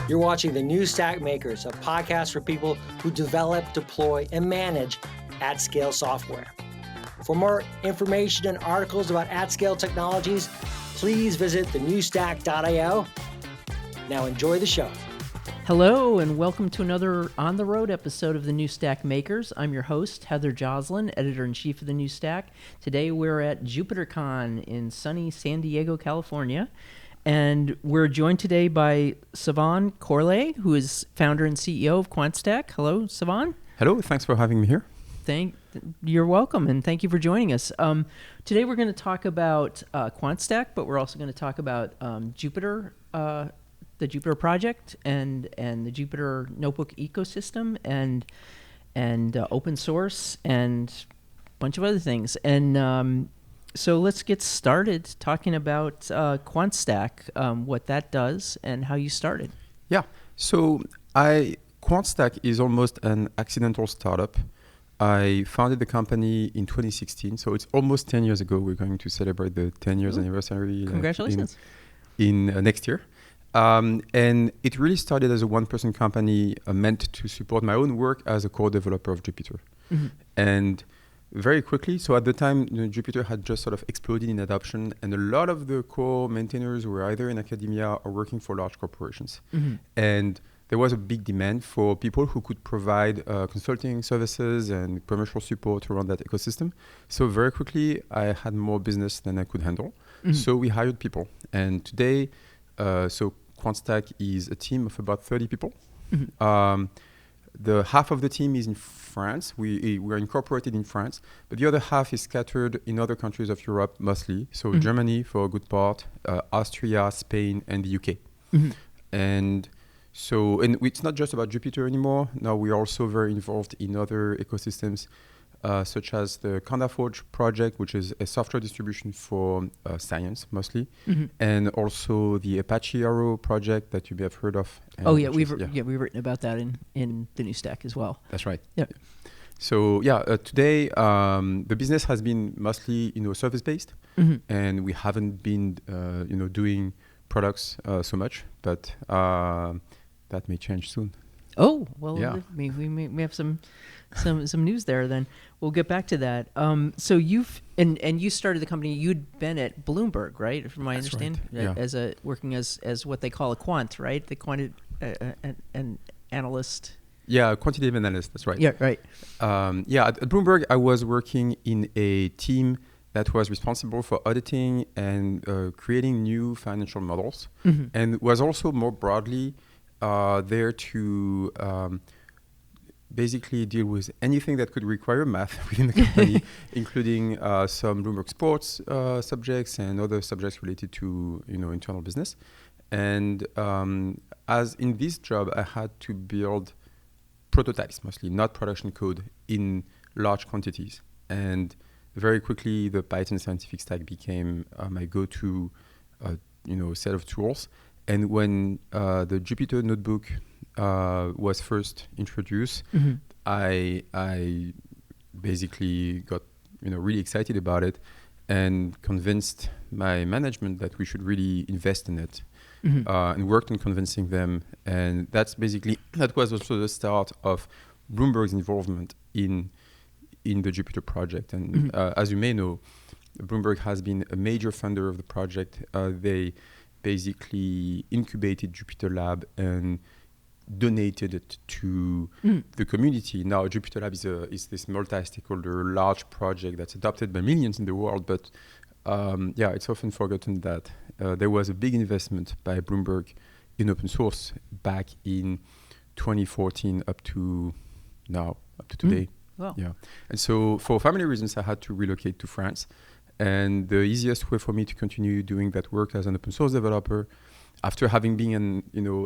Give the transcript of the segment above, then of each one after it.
You're watching The New Stack Makers, a podcast for people who develop, deploy, and manage at-scale software. For more information and articles about at-scale technologies, please visit thenewstack.io. Now enjoy the show. Hello, and welcome to another on-the-road episode of The New Stack Makers. I'm your host, Heather Joslin, Editor-in-Chief of The New Stack. Today we're at JupyterCon in sunny San Diego, California. And we're joined today by Sylvain Corlay, who is founder and CEO of Quantstack. Hello, Sylvain. Hello, thanks for having me here. You're welcome, and thank you for joining us. Today we're going to talk about Quantstack, but we're also going to talk about Jupyter, the Jupyter project, and the Jupyter notebook ecosystem, and open source, and a bunch of other things. And so let's get started talking about Quantstack, what that does, and how you started. Yeah, so Quantstack is almost an accidental startup. I founded the company in 2016, so it's almost 10 years ago. We're going to celebrate the 10 years anniversary. Congratulations. In next year. And it really started as a one-person company meant to support my own work as a core developer of Jupyter. Mm-hmm. And very quickly, so at the time, Jupyter had just sort of exploded in adoption, and a lot of the core maintainers were either in academia or working for large corporations. Mm-hmm. And there was a big demand for people who could provide consulting services and commercial support around that ecosystem. So very quickly, I had more business than I could handle. Mm-hmm. So we hired people. And today, so Quantstack is a team of about 30 people. Mm-hmm. The half of the team is in France. We're incorporated in France, but the other half is scattered in other countries of Europe mostly. So mm-hmm. Germany for a good part, Austria, Spain, and the UK. Mm-hmm. And it's not just about Jupyter anymore. Now we're also very involved in other ecosystems, such as the Conda-Forge project, which is a software distribution for science mostly, mm-hmm. and also the Apache Arrow project that you may have heard of. We've written about that in the New Stack as well. That's right. Yep. So today the business has been mostly service based, mm-hmm. and we haven't been doing products so much, but that may change soon. Oh, well, yeah. we may have some news there then. We'll get back to that. So you've you started the company. You'd been at Bloomberg, right? From my understanding, right. Yeah. Working as what they call a quant, right? The an analyst. Yeah, a quantitative analyst. That's right. Yeah, right. At Bloomberg, I was working in a team that was responsible for auditing and creating new financial models, mm-hmm. and was also more broadly there to basically deal with anything that could require math within the company, including some Bloomberg Sports subjects and other subjects related to internal business. And as in this job, I had to build prototypes, mostly not production code, in large quantities. And very quickly, the Python scientific stack became my go-to set of tools. And when the Jupyter notebook was first introduced, mm-hmm. I basically got really excited about it and convinced my management that we should really invest in it, mm-hmm. And worked on convincing them. And that was also the start of Bloomberg's involvement in the Jupyter project. And mm-hmm. As you may know, Bloomberg has been a major funder of the project. They basically incubated JupyterLab and donated it to the community. Now, JupyterLab is this multi-stakeholder, large project that's adopted by millions in the world. But it's often forgotten that there was a big investment by Bloomberg in open source back in 2014 up to today. Wow. Yeah, and so for family reasons, I had to relocate to France. And the easiest way for me to continue doing that work as an open source developer, after having been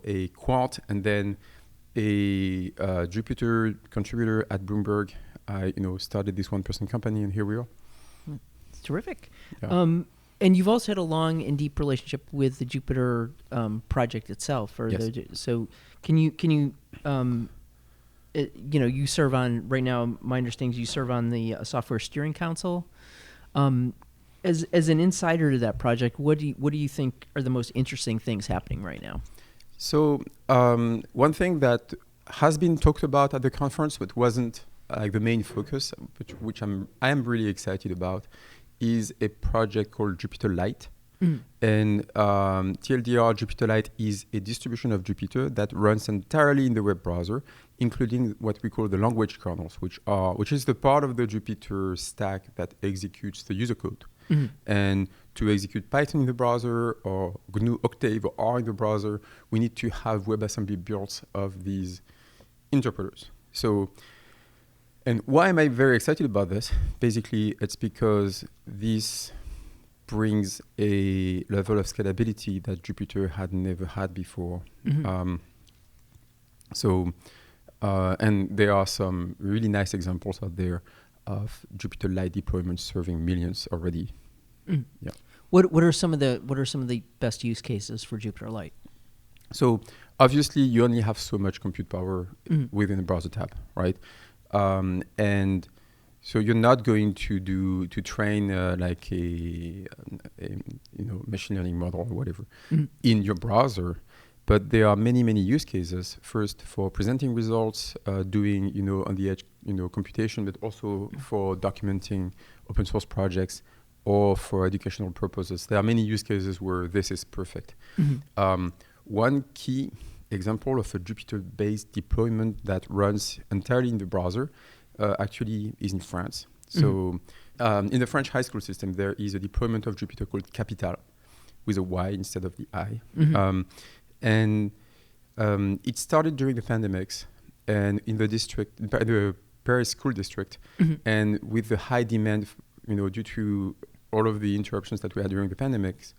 a quant and then a Jupyter contributor at Bloomberg, I started this one-person company, and here we are. It's terrific. Yeah. And you've also had a long and deep relationship with the Jupyter project itself. Yes. So can you you serve on, right now, my understanding is you serve on the Software Steering Council. As an insider to that project, what do you think are the most interesting things happening right now? So one thing that has been talked about at the conference, but wasn't like the main focus, which I am really excited about, is a project called JupyterLite. And TLDR JupyterLite is a distribution of Jupyter that runs entirely in the web browser, including what we call the language kernels, which is the part of the Jupyter stack that executes the user code. And to execute Python in the browser, or GNU Octave or R in the browser, we need to have WebAssembly builds of these interpreters. So, and why am I very excited about this? Basically, it's because this brings a level of scalability that Jupyter had never had before. And there are some really nice examples out there of JupyterLite deployments serving millions already. Yeah. What are some of the best use cases for JupyterLite? So obviously you only have so much compute power within a browser tab, right? And so you're not going to train like a machine learning model or whatever in your browser. But there are many use cases. First, for presenting results, doing on the edge computation, but also for documenting open source projects or for educational purposes. There are many use cases where this is perfect. One key example of a Jupyter-based deployment that runs entirely in the browser actually is in France. So in the French high school system, there is a deployment of Jupyter called Capytale, with a Y instead of the I. And it started during the pandemics and in the district, the Paris school district, and with the high demand, due to all of the interruptions that we had during the pandemics,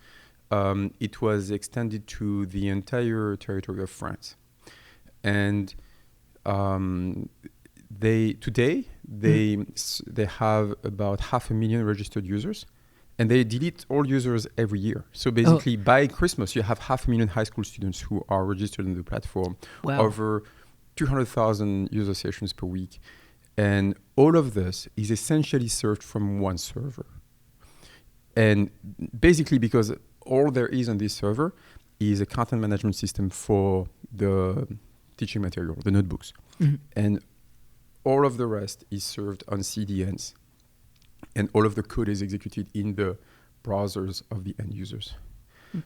it was extended to the entire territory of France. And today they have about 500,000 registered users, and they delete all users every year. So basically, by Christmas, you have 500,000 high school students who are registered in the platform. Wow. Over 200,000 user sessions per week. And all of this is essentially served from one server. And basically, because all there is on this server is a content management system for the teaching material, the notebooks. And all of the rest is served on CDNs. And all of the code is executed in the browsers of the end users.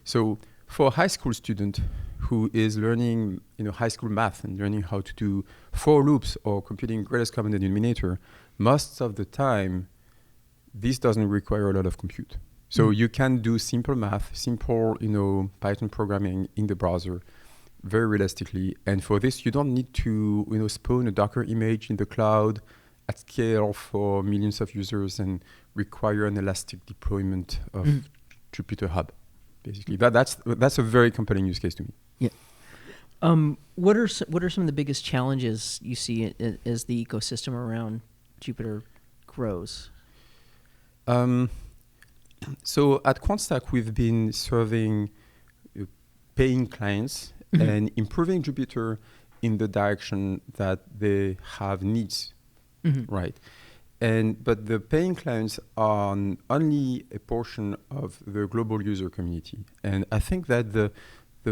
So for a high school student who is learning high school math and learning how to do for loops or computing greatest common denominator, most of the time, this doesn't require a lot of compute. So you can do simple math, simple Python programming in the browser very realistically. And for this, you don't need to spawn a Docker image in the cloud at scale for millions of users and require an elastic deployment of Jupyter Hub. Basically, that's a very compelling use case to me. Yeah. What are some of the biggest challenges you see as the ecosystem around Jupyter grows? So at Quantstack, we've been serving paying clients and improving Jupyter in the direction that they have needs, right? But the paying clients are only a portion of the global user community. And I think that the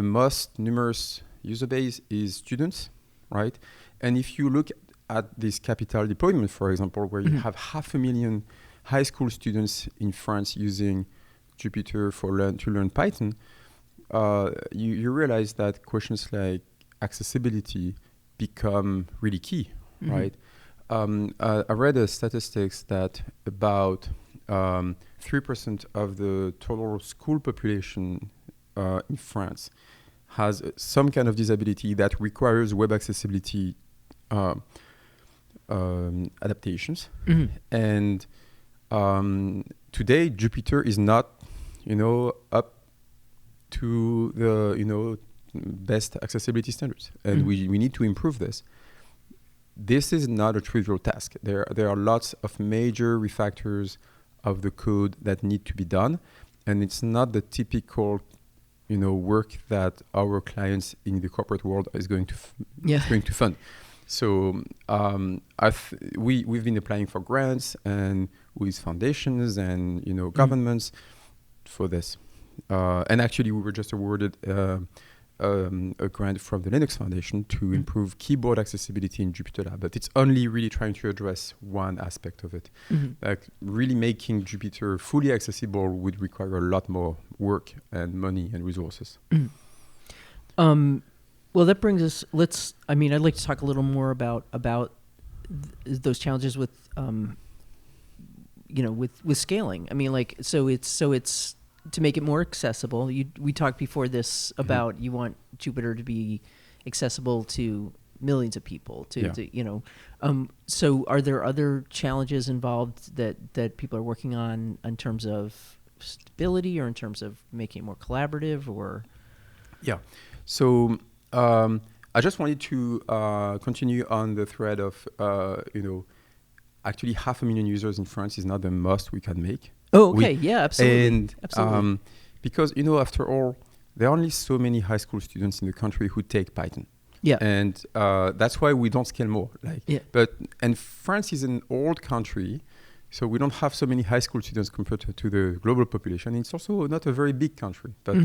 most numerous user base is students, right? And if you look at this Capytale deployment, for example, where you have 500,000 high school students in France using Jupyter to learn Python, you realize that questions like accessibility become really key, right? I read a statistics that about 3% of the total school population in France has some kind of disability that requires web accessibility adaptations. And today, Jupyter is not, up to the, best accessibility standards. And we need to improve this. This is not a trivial task. There are lots of major refactors of the code that need to be done. And it's not the typical, work that our clients in the corporate world is going to fund. So we've been applying for grants and with foundations and governments for this. And actually, we were just awarded a grant from the Linux Foundation to improve keyboard accessibility in JupyterLab, but it's only really trying to address one aspect of it. Like really making Jupyter fully accessible would require a lot more work and money and resources. Well, that brings us. I'd like to talk a little more about those challenges with, with scaling. I mean, like, so it's to make it more accessible. We talked before this about you want Jupyter to be accessible to millions of people. So are there other challenges involved that people are working on in terms of stability or in terms of making it more collaborative or? Yeah. So I just wanted to continue on the thread of, actually 500,000 users in France is not the most we can make. Oh, okay. Yeah, absolutely. And absolutely. Because, after all, there are only so many high school students in the country who take Python. Yeah. And that's why we don't scale more. And France is an old country, so we don't have so many high school students compared to the global population. It's also not a very big country. But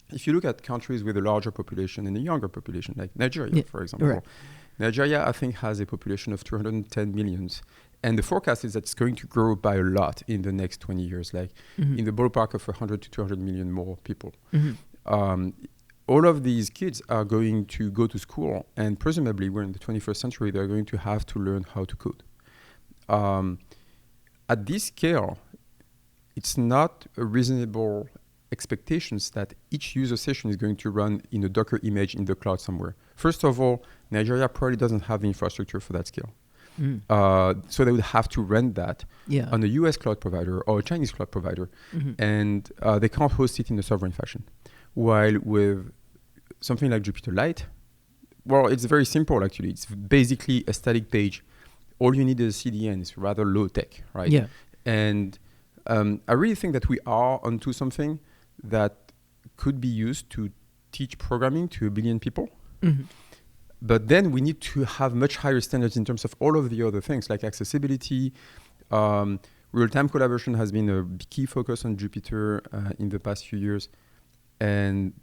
if you look at countries with a larger population and a younger population, like Nigeria, for example, right. Nigeria, I think, has a population of 210 million. And the forecast is that it's going to grow by a lot in the next 20 years, in the ballpark of 100 to 200 million more people. All of these kids are going to go to school, and presumably we're in the 21st century, they're going to have to learn how to code. At this scale, it's not a reasonable expectations that each user session is going to run in a Docker image in the cloud somewhere. First of all, Nigeria probably doesn't have the infrastructure for that scale. So they would have to rent that on a US cloud provider or a Chinese cloud provider, and they can't host it in a sovereign fashion. While with something like JupyterLite, well, it's very simple actually. It's basically a static page. All you need is a CDN. It's rather low tech, right? Yeah. And I really think that we are onto something that could be used to teach programming to 1 billion people. But then we need to have much higher standards in terms of all of the other things like accessibility. Real-time collaboration has been a key focus on Jupyter in the past few years. And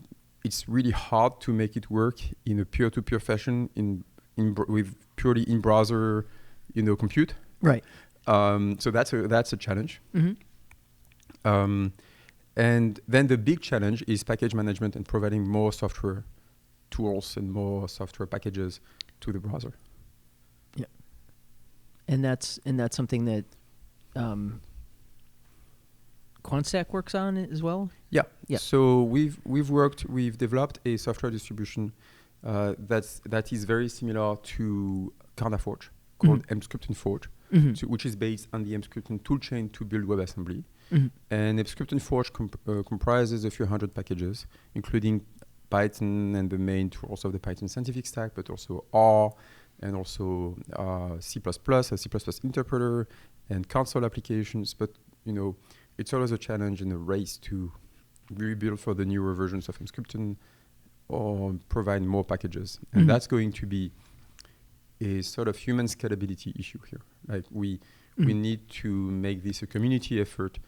it's really hard to make it work in a peer-to-peer fashion with purely in-browser, compute. Right. So that's a challenge. And then the big challenge is package management and providing more software tools and more software packages to the browser. Yeah. And that's something that Quantstack works on as well? Yeah. Yeah. So we've developed a software distribution that is very similar to Conda-Forge called Emscripten-Forge, which is based on the Emscripten toolchain to build WebAssembly. And Emscripten-Forge comprises a few hundred packages, including Python and the main tools of the Python scientific stack, but also R and also C++, a C++ interpreter, and console applications. But, it's always a challenge and a race to rebuild for the newer versions of Emscripten or provide more packages. And that's going to be a sort of human scalability issue here. Like we need to make this a community effort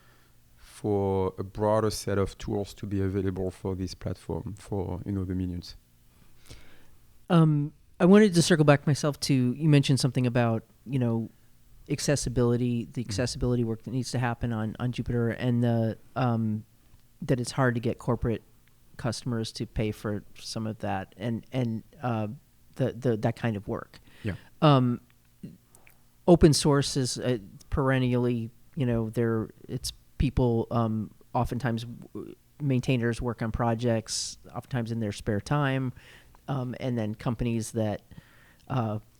for a broader set of tools to be available for this platform for the millions. I wanted to circle back myself to, you mentioned something about accessibility, the accessibility work that needs to happen on Jupyter, and that it's hard to get corporate customers to pay for some of that and that kind of work. Yeah. Open source is perennially, it's people, oftentimes maintainers work on projects, oftentimes in their spare time, and then companies that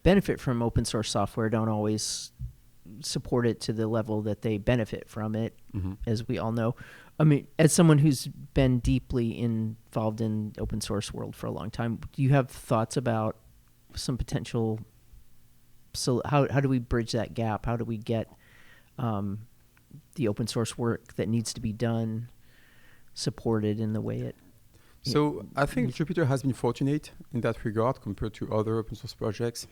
benefit from open source software don't always support it to the level that they benefit from it, as we all know. I mean, as someone who's been deeply involved in the open source world for a long time, do you have thoughts about some potential? So how do we bridge that gap? How do we get the open source work that needs to be done supported in the way it? So I think Jupyter has been fortunate in that regard compared to other open source projects.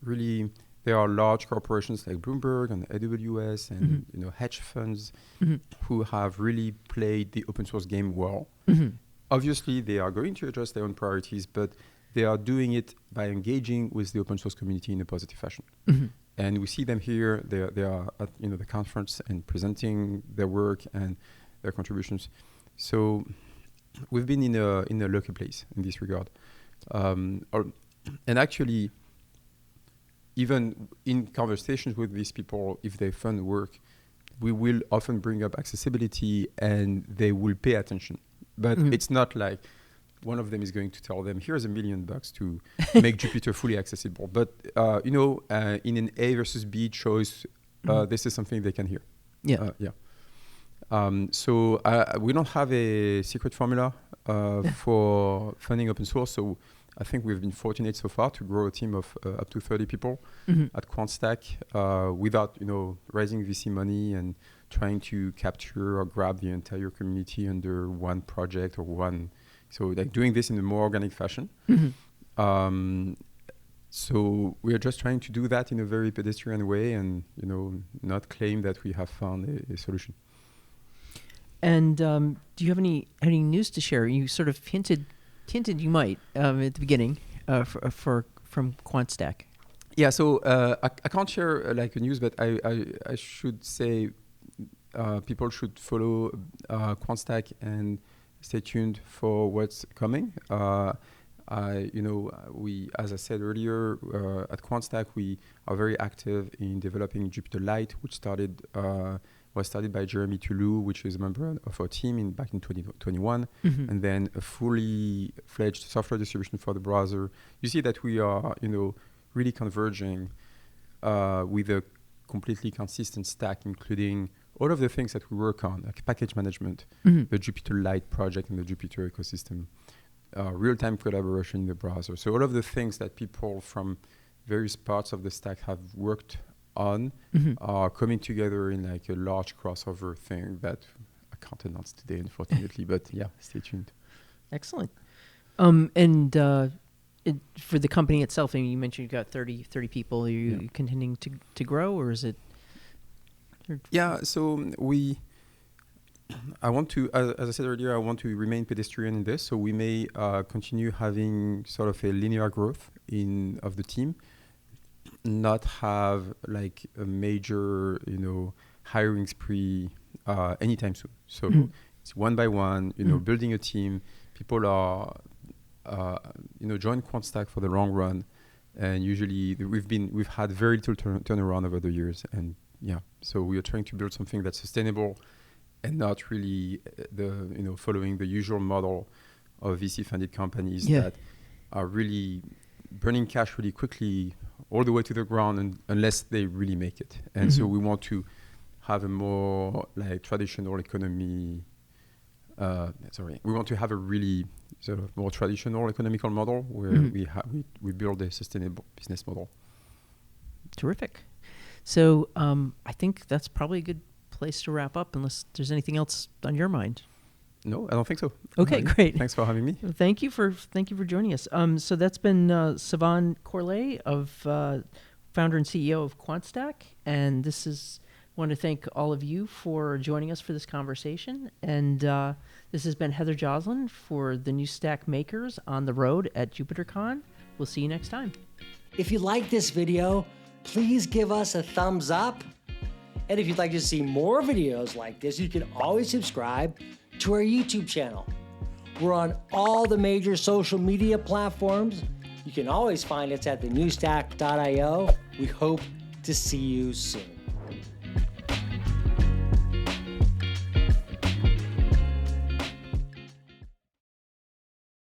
Really, there are large corporations like Bloomberg and AWS and hedge funds who have really played the open source game well. obviously they are going to adjust their own priorities, but they are doing it by engaging with the open source community in a positive fashion. Mm-hmm. And we see them here. They are at the conference and presenting their work and their contributions. So we've been in a lucky place in this regard. And actually, even in conversations with these people, if they fund work, we will often bring up accessibility and they will pay attention. But it's not like one of them is going to tell them, here's $1 million to make Jupyter fully accessible. But, in an A versus B choice, this is something they can hear. Yeah. So we don't have a secret formula for funding open source. So I think we've been fortunate so far to grow a team of up to 30 people at Quantstack without, raising VC money and trying to capture or grab the entire community under one project or one. So like doing this in a more organic fashion. So we are just trying to do that in a very pedestrian way and, not claim that we have found a solution. And do you have any news to share? You sort of hinted you might at the beginning from Quantstack. Yeah, so I can't share like a news, but I should say people should follow Quantstack and stay tuned for what's coming. We, as I said earlier, at Quantstack, we are very active in developing JupyterLite, which was started by Jeremy Toulouse, which is a member of our team back in 2021, and then a fully fledged software distribution for the browser. You see that we are, really converging with a completely consistent stack, including all of the things that we work on, like package management, the JupyterLite project and the Jupyter ecosystem, real-time collaboration in the browser. So all of the things that people from various parts of the stack have worked on are coming together in like a large crossover thing that I can't announce today, unfortunately, but yeah, stay tuned. Excellent. For the company itself, you mentioned you've got 30 people. Are you continuing to grow, or is it? Yeah, so I want to, as I said earlier, I want to remain pedestrian in this. So we may continue having sort of a linear growth of the team, not have like a major, hiring spree anytime soon. So it's one by one, building a team. People are, join Quantstack for the long run, and usually we've had very little turnaround over the years, and so we are trying to build something that's sustainable and not really following the usual model of VC-funded companies that are really burning cash really quickly all the way to the ground unless they really make it. And so we want to have a more like traditional economy. We want to have a really sort of more traditional economical model where we build a sustainable business model. Terrific. So I think that's probably a good place to wrap up, unless there's anything else on your mind. No, I don't think so. Okay, great. Thanks for having me. Thank you for joining us. So that's been Sylvain Corlay, founder and CEO of Quantstack, and want to thank all of you for joining us for this conversation. And this has been Heather Joslin for the New Stack Makers on the road at JupyterCon. We'll see you next time. If you like this video, please give us a thumbs up. And if you'd like to see more videos like this, you can always subscribe to our YouTube channel. We're on all the major social media platforms. You can always find us at thenewstack.io. We hope to see you soon.